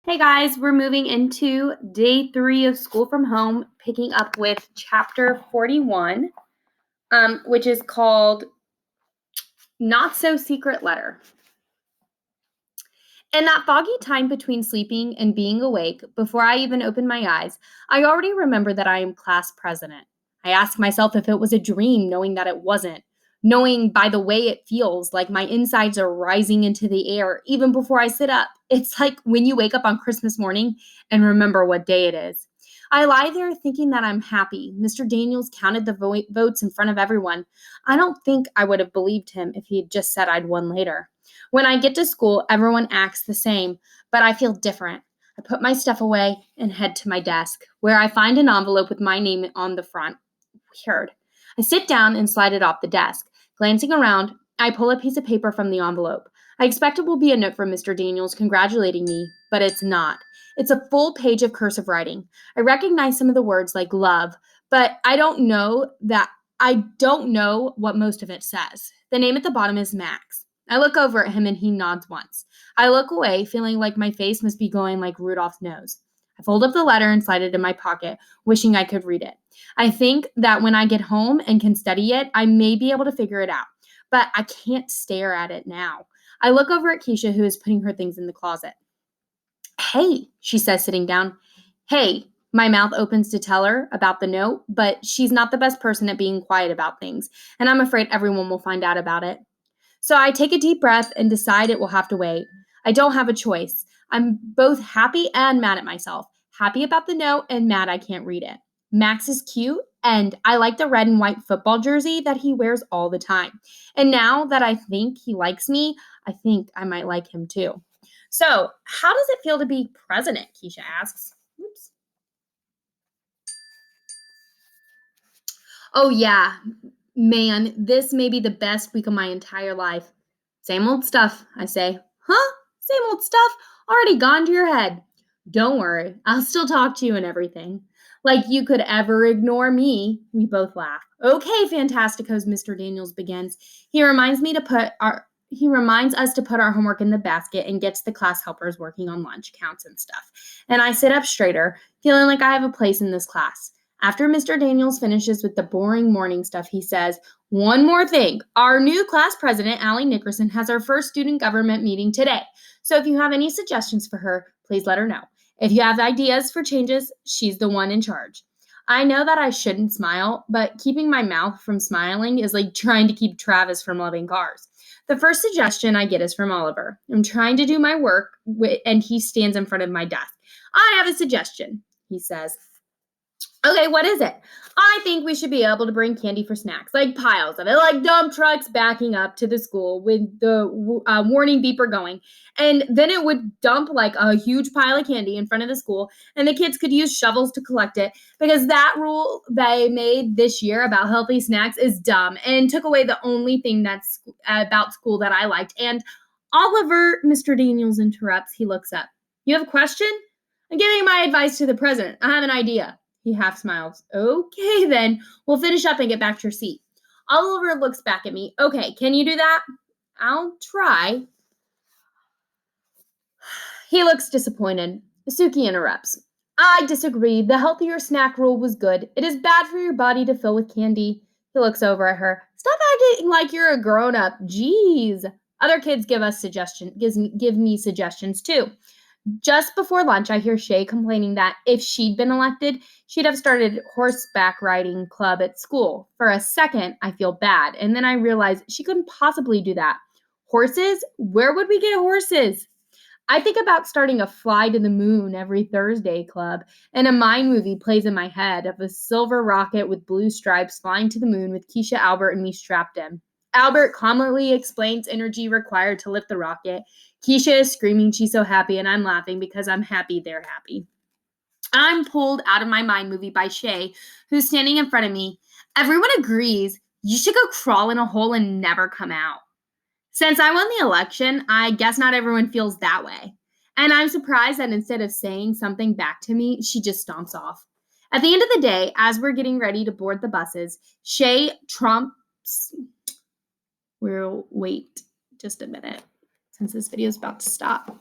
Hey guys, we're moving into day 3 of school from home, picking up with chapter 41, which is called Not So Secret Letter. In that foggy time between sleeping and being awake, before I even opened my eyes, I already remember that I am class president. I ask myself if it was a dream, knowing that it wasn't, knowing by the way it feels like my insides are rising into the air even before I sit up. It's like when you wake up on Christmas morning and remember what day it is. I lie there thinking that I'm happy. Mr. Daniels counted the votes in front of everyone. I don't think I would have believed him if he had just said I'd won later. When I get to school, everyone acts the same, but I feel different. I put my stuff away and head to my desk, where I find an envelope with my name on the front. Weird. I sit down and slide it off the desk. Glancing around, I pull a piece of paper from the envelope. I expect it will be a note from Mr. Daniels congratulating me, but it's not. It's a full page of cursive writing. I recognize some of the words like love, but I don't know what most of it says. The name at the bottom is Max. I look over at him and he nods once. I look away, feeling like my face must be going like Rudolph's nose. I fold up the letter and slide it in my pocket, wishing I could read it. I think that when I get home and can study it, I may be able to figure it out, but I can't stare at it now. I look over at Keisha, who is putting her things in the closet. Hey, she says, sitting down. Hey, my mouth opens to tell her about the note, but she's not the best person at being quiet about things, and I'm afraid everyone will find out about it. So I take a deep breath and decide it will have to wait. I don't have a choice. I'm both happy and mad at myself. Happy about the note and mad I can't read it. Max is cute, and I like the red and white football jersey that he wears all the time. And now that I think he likes me, I think I might like him too. So, how does it feel to be president? Keisha asks. Oops. Oh, yeah, man, this may be the best week of my entire life. Same old stuff, I say. Huh? Same old stuff? Already gone to your head. Don't worry, I'll still talk to you and everything. Like you could ever ignore me. We both laugh. Okay, Fantasticos, Mr. Daniels begins. He reminds us to put our homework in the basket and gets the class helpers working on lunch counts and stuff. And I sit up straighter, feeling like I have a place in this class. After Mr. Daniels finishes with the boring morning stuff, he says, one more thing. Our new class president, Allie Nickerson, has our first student government meeting today. So if you have any suggestions for her, please let her know. If you have ideas for changes, she's the one in charge. I know that I shouldn't smile, but keeping my mouth from smiling is like trying to keep Travis from loving cars. The first suggestion I get is from Oliver. I'm trying to do my work, and he stands in front of my desk. I have a suggestion, he says. Okay, what is it? I think we should be able to bring candy for snacks, like piles of it, like dump trucks backing up to the school with the warning beeper going. And then it would dump like a huge pile of candy in front of the school, and the kids could use shovels to collect it because that rule they made this year about healthy snacks is dumb and took away the only thing that's about school that I liked. And Oliver, Mr. Daniels interrupts. He looks up. You have a question? I'm giving my advice to the president. I have an idea. He half smiles. Okay, then. We'll finish up and get back to your seat. Oliver looks back at me. Okay, can you do that? I'll try. He looks disappointed. Suki interrupts. I disagree. The healthier snack rule was good. It is bad for your body to fill with candy. He looks over at her. Stop acting like you're a grown-up. Jeez. Other kids give me suggestions too. Just before lunch, I hear Shay complaining that if she'd been elected, she'd have started horseback riding club at school. For a second, I feel bad, and then I realize she couldn't possibly do that. Horses? Where would we get horses? I think about starting a Fly to the Moon every Thursday club, and a Mine movie plays in my head of a silver rocket with blue stripes flying to the moon with Keisha, Albert, and me strapped in. Albert calmly explains energy required to lift the rocket. Keisha is screaming she's so happy, and I'm laughing because I'm happy they're happy. I'm pulled out of my mind movie by Shay, who's standing in front of me. Everyone agrees you should go crawl in a hole and never come out. Since I won the election, I guess not everyone feels that way. And I'm surprised that instead of saying something back to me, she just stomps off. At the end of the day, as we're getting ready to board the buses, Shay trumps. We'll wait just a minute since this video is about to stop.